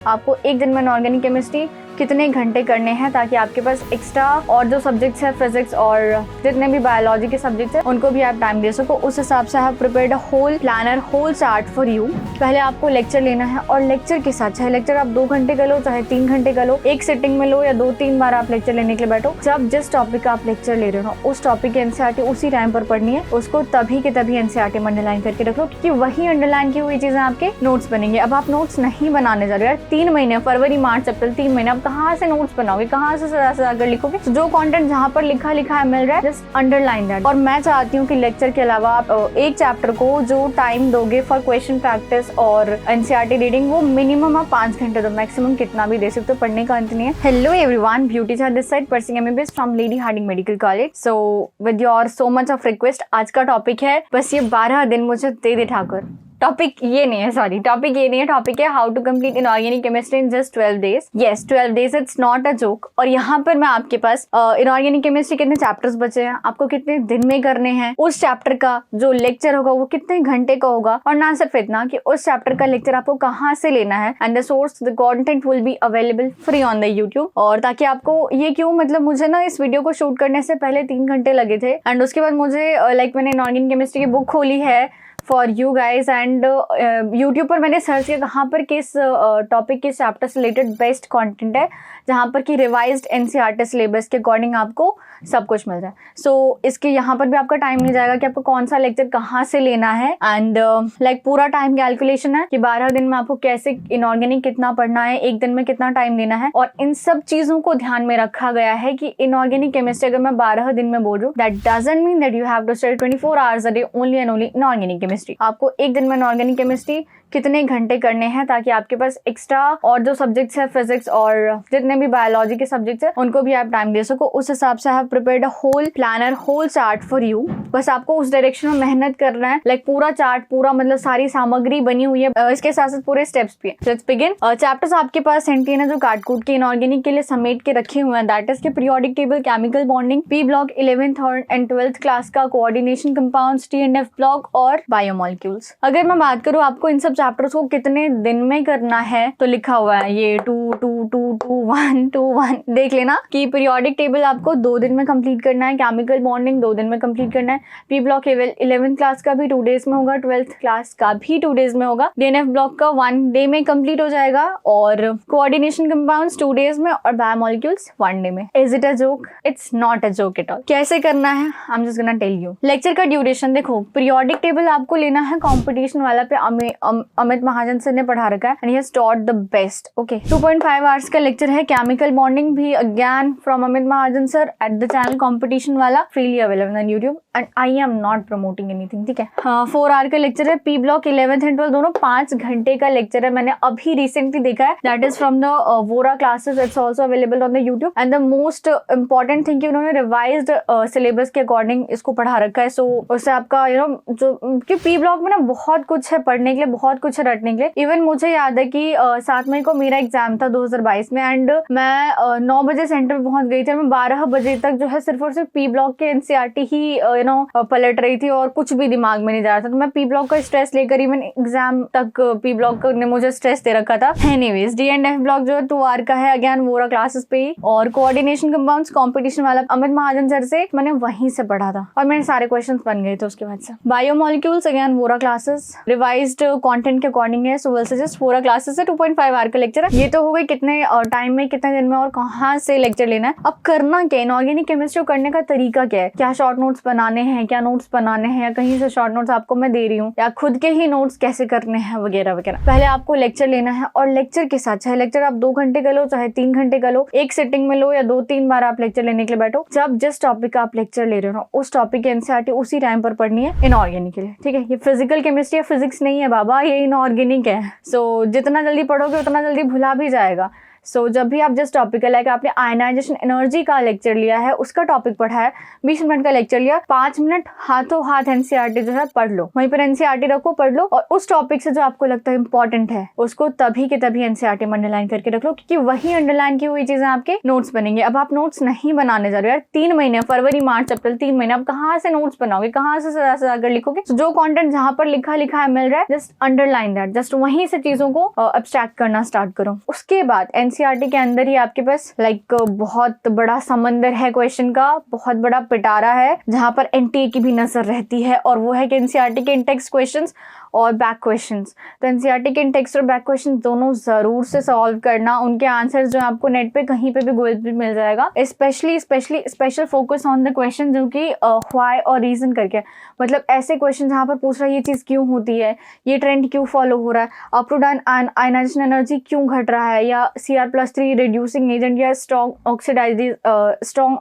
आपको एक दिन में इनऑर्गेनिक केमिस्ट्री कितने घंटे करने हैं ताकि आपके पास एक्स्ट्रा और जो सब्जेक्ट्स है फिजिक्स और जितने भी बायोलॉजी के सब्जेक्ट्स हैं उनको भी आप टाइम दे सको। उस हिसाब से आप prepared whole planner whole chart for you. पहले आपको लेक्चर लेना है और लेक्चर के साथ चाहे लेक्चर आप 2 घंटे का लो चाहे 3 घंटे का लो, एक सिटिंग में लो या 2-3 बार आप लेक्चर लेने के लिए बैठो। जब जिस टॉपिक का आप लेक्चर ले रहे हो उस टॉपिक की एनसीईआरटी उसी टाइम पर पढ़नी है, उसको तभी के तभी एनसीईआरटी में अंडरलाइन करके रख लो क्योंकि वही अंडरलाइन की हुई चीजें आपके नोट्स बनेंगे। अब आप नोट्स नहीं बनाने जा रहे यार, 3 महीने फरवरी मार्च अप्रैल 3 महीने, अब कहाँ से नोट्स बनाओगे, कहाँ से अगर लिखोगे? तो जो कंटेंट जहाँ पर लिखा है मिल रहा है जस्ट अंडरलाइन दैट। और मैं चाहती हूँ कि लेक्चर के अलावा आप एक चैप्टर को जो टाइम दोगे फॉर क्वेश्चन प्रैक्टिस और एनसीईआरटी रीडिंग वो मिनिमम आप 5 घंटे दो, मैक्सिमम कितना भी दे सकते हो, पढ़ने का अंत नहीं है। हेलो एवरीवन, ब्यूटी चार्ट this side, pursuing MBBS from lady Hardinge medical college. So with your so much of request आज का टॉपिक है बस ये 12 दिन मुझे दे ठाकुर। टॉपिक ये नहीं है, टॉपिक है how to complete inorganic chemistry in just 12 days. Yes 12 days, it's not a joke. और यहाँ पर मैं आपके पास इनऑर्गेनिक केमिस्ट्री कितने चैप्टर्स बचे हैं, आपको कितने दिन में करने हैं, उस चैप्टर का जो लेक्चर होगा वो कितने घंटे का होगा, और ना सिर्फ इतना कि उस चैप्टर का लेक्चर आपको कहाँ से लेना है, and the source the content will be available free on the YouTube. और ताकि आपको ये क्यों, मतलब मुझे ना इस वीडियो को शूट करने से पहले 3 घंटे लगे थे, एंड उसके बाद मुझे मैंने इनऑर्गेनिक केमिस्ट्री की बुक खोली है for you guys, and YouTube पर मैंने सर्च किया कहाँ पर किस टॉपिक किस चैप्टर से रिलेटेड बेस्ट कंटेंट है जहाँ पर कि रिवाइज्ड एनसीईआरटी सिलेबस के अकॉर्डिंग आपको सब कुछ मिल जाए। सो इसके यहाँ पर भी आपका टाइम नहीं जाएगा कि आपको कौन सा लेक्चर कहाँ से लेना है, एंड पूरा टाइम कैलकुलेशन है कि 12 दिन में आपको कैसे इनऑर्गेनिक कितना पढ़ना है, एक दिन में कितना टाइम देना है, और इन सब चीजों को ध्यान में रखा गया है कि इनऑर्गेनिक केमिस्ट्री अगर मैं 12 दिन में बोल रही हूँ that doesn't mean that you have to study 24 hours a day only and only inorganic chemistry. आपको एक दिन में इनऑर्गेनिक केमिस्ट्री कितने घंटे करने हैं ताकि आपके पास एक्स्ट्रा और जो सब्जेक्ट्स है फिजिक्स और जितने भी बायोलॉजी के सब्जेक्ट्स हैं उनको भी आप टाइम दे सको। उस हिसाब से आप prepared whole planner whole chart for you. बस आपको उस डायरेक्शन में मेहनत करना है, पूरा चार्ट पूरा मतलब सारी सामग्री बनी हुई है, इसके साथ साथ पूरे स्टेप्स भी है। Let's begin. चैप्टर्स आपके पास सेंटीन है जो काट कूट के इनऑर्गेनिक के लिए समेट के रखे हुए हैं, दैट इज के periodic table, chemical bonding, P block 11th and 12th class का, coordination compounds, T and F block और बायोमोलिक्यूल्स। अगर मैं बात करूँ आपको इन सब चैप्टर्स को कितने दिन में करना है तो लिखा हुआ है ये 2-2-2-2-1-2-1। देख लेना कि पीरियोडिक टेबल आपको 2 दिन में कंप्लीट करना है, केमिकल बॉन्डिंग 2 दिन में कंप्लीट करना है, पी ब्लॉक 11th क्लास का भी 2 डेज में होगा, 12th क्लास का भी 2 डेज में होगा, डीएनएफ ब्लॉक का 1 डे में कंप्लीट हो जाएगा, और कोऑर्डिनेशन कंपाउंड्स 2 डेज में, और बायोमोलिक्यूल्स 1 डे में। Is it a joke? It's not a joke at all. कैसे करना है I am just gonna tell you. Lecture का ड्यूरेशन देखो, पीरियोडिक टेबल आपको लेना है कॉम्पिटिशन वाला पे, अमित महाजन सर ने पढ़ा रखा है, and he has taught the best. Okay 2.5 hours का लेक्चर है। केमिकल बॉन्डिंग भी again from Amit Mahajan sir at the channel competition वाला, freely available on YouTube, and I am not promoting anything, ठीक है। 4 आवर का लेक्चर है। P block 11th and 12th दोनों 5 घंटे का लेक्चर है, मैंने अभी रिसेंटली देखा है, that is from the Vora classes, it's also available on the YouTube, and the most important thing कि उन्होंने रिवाइज्ड सिलेबस के अकॉर्डिंग इसको पढ़ा रखा है। सो उससे आपका जो कि पी ब्लॉक में ना बहुत कुछ है पढ़ने के लिए, बहुत कुछ है रटने के लिए। इवन मुझे याद है कि 7 मई को मेरा एग्जाम था 2022 में, एंड मैं 9 बजे सेंटर पे पहुंच गई थी, मैं 12 बजे तक जो है सिर्फ और सिर्फ पी ब्लॉक के एनसीईआरटी ही पलट रही थी और कुछ भी दिमाग में नहीं जा रहा था। तो मैं पी ब्लॉक का स्ट्रेस लेकर ही मैंने एग्जाम तक पी ब्लॉक ने मुझे स्ट्रेस दे रखा था। Anyways D and F block जो है 2 आवर का है, अगेन वोरा क्लासेस पे ही, और कोऑर्डिनेशन कंपाउंड्स कॉम्पिटिशन वाला अमित महाजन सर से मैंने वहीं से पढ़ा था और मेरे सारे क्वेश्चन बन गए थे उसके बाद से। Biomolecules again Vora classes, revised content के अकॉर्डिंग है, so will suggest Vora classes से 2.5 आवर का लेक्चर है। ये तो हो गई कितने टाइम में, कितने दिन में और कहाँ से लेक्चर लेना है। अब करना क्या, इनऑर्गेनिक केमिस्ट्री करने का तरीका क्या है, क्या शॉर्ट नोट्स बनाने हैं, क्या नोट्स बनाने हैं, या कहीं से शॉर्ट नोट्स आपको मैं दे रही हूँ, या खुद के ही नोट्स कैसे करने हैं वगैरह वगैरह। पहले आपको लेक्चर लेना है और लेक्चर के साथ चाहे लेक्चर आप 2 घंटे का लो चाहे 3 घंटे का लो, एक सिटिंग में लो या 2-3 बार आप लेक्चर लेने के लिए बैठो। जब जिस टॉपिक का आप लेक्चर ले रहे हो उस टॉपिक की एनसीईआरटी उसी टाइम पर पढ़नी है इनऑर्गेनिक के लिए, ठीक है। ये फिजिकल केमिस्ट्री या फिजिक्स नहीं है बाबा, ये इनऑर्गेनिक है। सो जितना जल्दी पढ़ोगे उतना जल्दी भुला भी जाएगा। सो जब भी आप जिस टॉपिक का लाइक आपने आयनाइजेशन एनर्जी का लेक्चर लिया है, उसका टॉपिक पढ़ा है, 20 मिनट का लेक्चर लिया, 5 मिनट हाथों हाथ एनसीईआरटी जो है पढ़ लो, वहीं पर एनसीईआरटी रखो, पढ़ लो, और उस टॉपिक से जो आपको लगता है इंपॉर्टेंट है उसको तभी के तभी एनसीईआरटी में अंडरलाइन करके रख लो, क्योंकि वही अंडरलाइन की हुई चीजें आपके नोट्स बनेंगे। अब आप नोट्स नहीं बनाने जा रहे हो यार, 3 महीने, फरवरी मार्च अप्रैल 3 महीने, आप कहाँ से नोट्स बनाओगे, कहाँ से सजा कर लिखोगे? जो कंटेंट जहाँ पर लिखा लिखा है मिल रहा है, जस्ट अंडरलाइन दैट, जस्ट वहीं से चीजों को अब्स्ट्रैक्ट करना स्टार्ट करो। उसके बाद एनसीईआरटी के अंदर ही आपके पास लाइक बहुत बड़ा समंदर है क्वेश्चन का, बहुत बड़ा पिटारा है जहां पर एनटीए की भी नजर रहती है, और वो है कि एनसीईआरटी के इन-टेक्स्ट क्वेश्चंस और बैक क्वेश्चंस। तो एनसीईआरटी के इन-टेक्स्ट और बैक क्वेश्चन दोनों जरूर से सॉल्व करना, उनके आंसर्स जो आपको नेट पे कहीं पे भी गूगल पे मिल जाएगा। Special focus on the question जो कि व्हाई और रीजन करके, मतलब ऐसे क्वेश्चन जहां पर पूछ रहा है ये चीज क्यों होती है, ये ट्रेंड क्यों फॉलो हो रहा है, up to down ionisation energy क्यों घट रहा है, या Cr+3 रिड्यूसिंग एजेंट या स्ट्रॉन्ग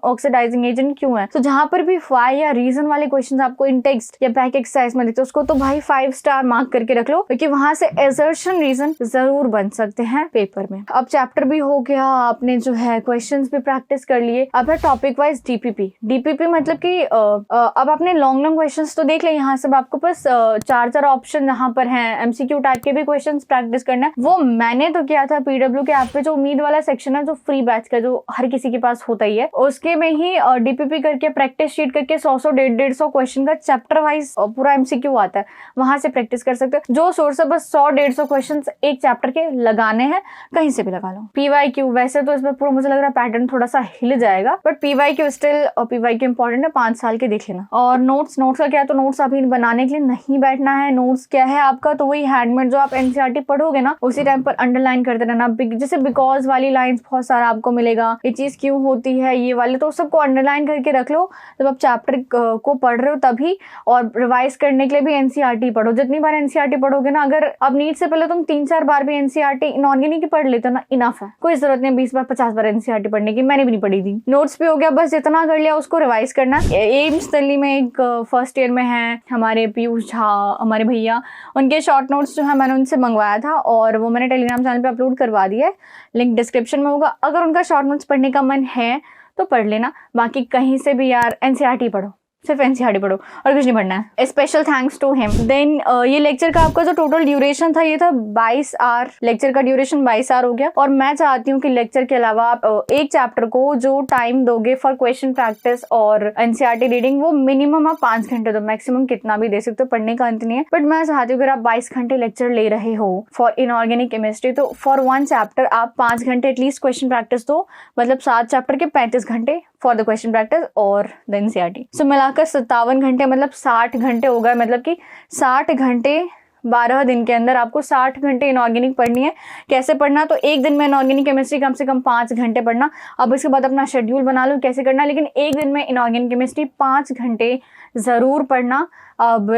ऑक्सीडाइजिंग एजेंट क्यों है। तो जहां पर भी व्हाई या रीजन वाले क्वेश्चन आपको इन टेक्स्ट या बैक एक्सरसाइज में दिखते, उसको तो भाई 5 स्टार मार्क करके रख लो, क्योंकि वहां से असर्शन रीजन जरूर बन सकते हैं पेपर में। अब चैप्टर भी हो गया, आपने जो है क्वेश्चंस भी प्रैक्टिस कर लिए। अब है टॉपिक वाइज डीपीपी मतलब कि अब आपने लॉन्ग क्वेश्चंस तो देख ले, यहाँ से आपको बस 4 ऑप्शन यहाँ पर हैं, एमसीक्यू टाइप के भी क्वेश्चंस प्रैक्टिस करना है। वो मैंने तो किया था पीडब्ल्यू के ऐप पे, जो उम्मीद वाला सेक्शन है जो फ्री बैच का जो हर किसी के पास होता ही है, उसके में ही डीपीपी करके प्रैक्टिस शीट करके 100 150 क्वेश्चन का चैप्टर वाइज पूरा एमसीक्यू आता है, वहां से प्रैक्टिस कर सकते हो। जो सोर्स है बस 100 150 क्वेश्चन एक चैप्टर के लगाने हैं, कहीं से भी लगा लो। पीवाईक्यू वैसे तो इसमें पूरा मुझे लग रहा है पैटर्न थोड़ा सा हिल जाएगा, but PYQ still PYQ important है, 5 साल के देख लेना। और नोट्स का क्या है, तो नोट्स अभी बनाने के लिए नहीं बैठना है। नोट्स क्या है आपका, तो वही हैंडमेड जो आप एनसीईआरटी पढ़ोगे ना, उसी टाइम पर अंडरलाइन करते रहना। जैसे बिकॉज वाली लाइंस बहुत सारा आपको मिलेगा, ये चीज क्यों होती है, ये वाले, तो सबको अंडरलाइन करके रख लो जब आप चैप्टर को पढ़ रहे हो तभी। और रिवाइज करने के लिए भी एनसीईआरटी पढ़ो, जितनी बार एनसीईआरटी पढ़ोगे ना, अगर अब नीट से पहले तुम 3-4 बार भी एनसीईआरटी इनऑर्गेनिक की पढ़ लेते हो ना, इनफ है, कोई जरूरत नहीं 20 बार 50 बार एनसीईआरटी पढ़ने की, मैंने भी नहीं पढ़ी थी। नोट्स भी हो गया, बस जितना कर लिया उसको रिवाइज करना। एम्स दिल्ली में एक फर्स्ट ईयर में है हमारे पीयूष झा, हमारे भैया, उनके शॉर्ट नोट्स जो है मैंने उनसे मंगवाया था, और वो मैंने टेलीग्राम चैनल पे अपलोड करवा दिया है, लिंक डिस्क्रिप्शन में होगा। अगर उनका शॉर्ट नोट्स पढ़ने का मन है तो पढ़ लेना, बाकी कहीं से भी यार एनसीईआरटी पढ़ो, सिर्फ एनसीईआरटी पढ़ो और कुछ नहीं पढ़ना है। Special thanks to him. Then ये लेक्चर का आपका जो टोटल ड्यूरेशन था, ये था 22 आवर, लेक्चर का ड्यूरेशन 22 आवर हो गया। और मैं चाहती हूँ कि लेक्चर के अलावा आप एक चैप्टर को जो टाइम दोगे फॉर क्वेश्चन प्रैक्टिस और एनसीईआरटी रीडिंग, वो मिनिमम आप 5 घंटे दो, मैक्सिमम कितना भी दे सकते हो, पढ़ने का अंत नहीं है। बट मैं चाहती हूँ अगर आप 22 घंटे लेक्चर ले रहे हो फॉर इनऑर्गेनिक केमिस्ट्री, तो फॉर 1 चैप्टर आप 5 घंटे एटलीस्ट क्वेश्चन प्रैक्टिस दो, मतलब 7 चैप्टर के 35 घंटे फॉर द क्वेश्चन प्रैक्टिस और द एनसीईआरटी। सो मिलाकर 57 घंटे, मतलब 60 घंटे हो गए, मतलब कि 60 घंटे 12 दिन के अंदर आपको 60 घंटे इनऑर्गेनिक पढ़नी है। कैसे पढ़ना, तो एक दिन में इनऑर्गेनिक केमिस्ट्री कम से कम 5 घंटे पढ़ना। अब इसके बाद अपना शेड्यूल बना लो कैसे करना, लेकिन एक दिन में इनऑर्गेनिक केमिस्ट्री 5 घंटे जरूर पढ़ना। अब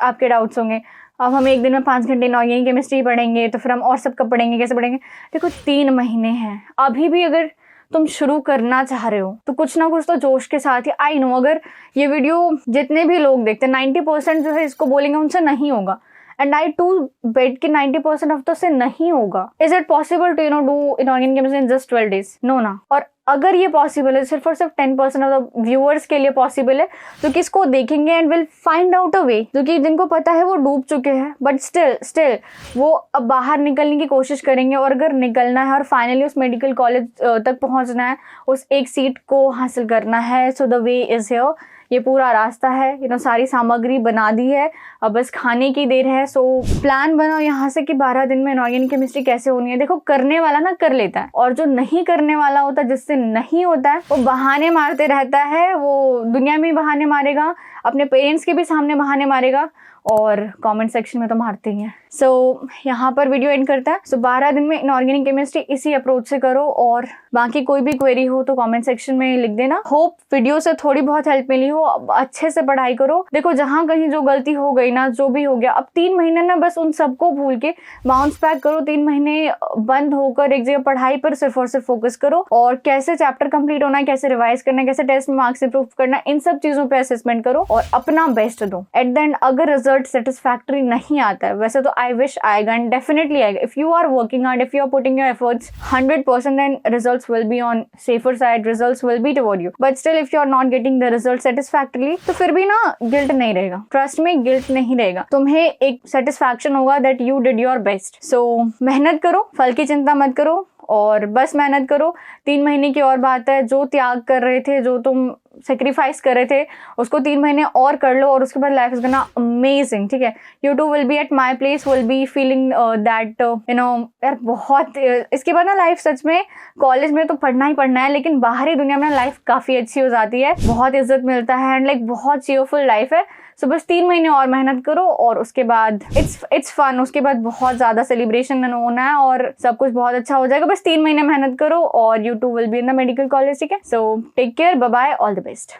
आपके डाउट्स होंगे, अब हम एक दिन में 5 घंटे इनऑर्गेनिक केमिस्ट्री पढ़ेंगे तो फिर हम और सब कब पढ़ेंगे, कैसे पढ़ेंगे? देखो 3 महीने हैं, अभी भी अगर तुम शुरू करना चाह रहे हो तो कुछ ना कुछ तो जोश के साथ ही। आई नो अगर ये वीडियो जितने भी लोग देखते हैं 90% जो है इसको बोलेंगे उनसे नहीं होगा, एंड आई टू बेट कि 90% हफ्तों से नहीं होगा। Is it possible to do inorganic chemistry in just 12 days? No ना। और अगर ये पॉसिबल है, सिर्फ और सिर्फ 10% ऑफ द व्यूअर्स के लिए पॉसिबल है, तो किसको देखेंगे and will find out a way. क्योंकि जिनको पता है वो डूब चुके हैं, बट स्टिल वो अब बाहर निकलने की कोशिश करेंगे। और अगर निकलना है और फाइनली उस मेडिकल कॉलेज तक पहुंचना है, उस एक सीट को हासिल करना है, so the way is here. ये पूरा रास्ता है, सारी सामग्री बना दी है, अब बस खाने की देर है। सो प्लान बनाओ यहाँ से कि 12 दिन में इनऑर्गेनिक केमिस्ट्री कैसे होनी है। देखो करने वाला ना कर लेता है, और जो नहीं करने वाला होता, जिससे नहीं होता है, वो बहाने मारते रहता है। वो दुनिया में बहाने मारेगा, अपने पेरेंट्स के भी सामने बहाने मारेगा, और कमेंट सेक्शन में तो मारते ही हैं। सो यहाँ पर वीडियो एंड करता है। सो 12 दिन में इनऑर्गेनिक केमिस्ट्री इसी अप्रोच से करो, और बाकी कोई भी क्वेरी हो तो कमेंट सेक्शन में लिख देना। होप वीडियो से थोड़ी बहुत हेल्प मिली हो। अच्छे से पढ़ाई करो। देखो जहाँ कहीं जो गलती हो गई लेना, जो भी हो गया, अब 3 महीने ना बस उन सबको भूल के बाउंस बैक करो। 3 महीने बंद होकर एक जगह पढ़ाई पर सिर्फ और सिर्फ फोकस करो, और कैसे चैप्टर कंप्लीट होना है, कैसे रिवाइज करना है, कैसे टेस्ट में मार्क्स इंप्रूव करना है, इन सब चीजों पे असेसमेंट करो और अपना बेस्ट दो। एट द एंड अगर रिजल्ट सेटिस्फैक्टरी नहीं आता है, वैसे तो आई विश आएगा एंड डेफिनेटली आएगा। If you are working hard, if you are putting your efforts 100%, then results will be on safer side, results will be toward you. But still if you are not getting the result satisfactorily, तो फिर भी ना guilt नहीं रहेगा, trust में guilt नहीं रहेगा, तुम्हें एक सेटिस्फैक्शन होगा that you did your best. So मेहनत करो, फल की चिंता मत करो और बस मेहनत करो। 3 महीने की और बात है, जो त्याग कर रहे थे, जो तुम सेक्रीफाइस कर रहे थे, उसको 3 महीने और कर लो और उसके बाद लाइफ इज गोना अमेजिंग, ठीक है। You too will be at my place, will be feeling that you know यार बहुत इसके बाद ना लाइफ सच में, कॉलेज में तो पढ़ना ही पढ़ना है, लेकिन बाहरी दुनिया में लाइफ काफ़ी अच्छी हो जाती है, बहुत इज्जत मिलता है एंड लाइक बहुत चीयरफुल लाइफ है। सो बस 3 महीने और मेहनत करो और उसके बाद इट्स फन, उसके बाद बहुत ज़्यादा सेलिब्रेशन होना है और सब कुछ बहुत अच्छा हो जाएगा। बस 3 महीने मेहनत करो और you too will be in the medical college, ठीक है। So take care, bye bye, all the best.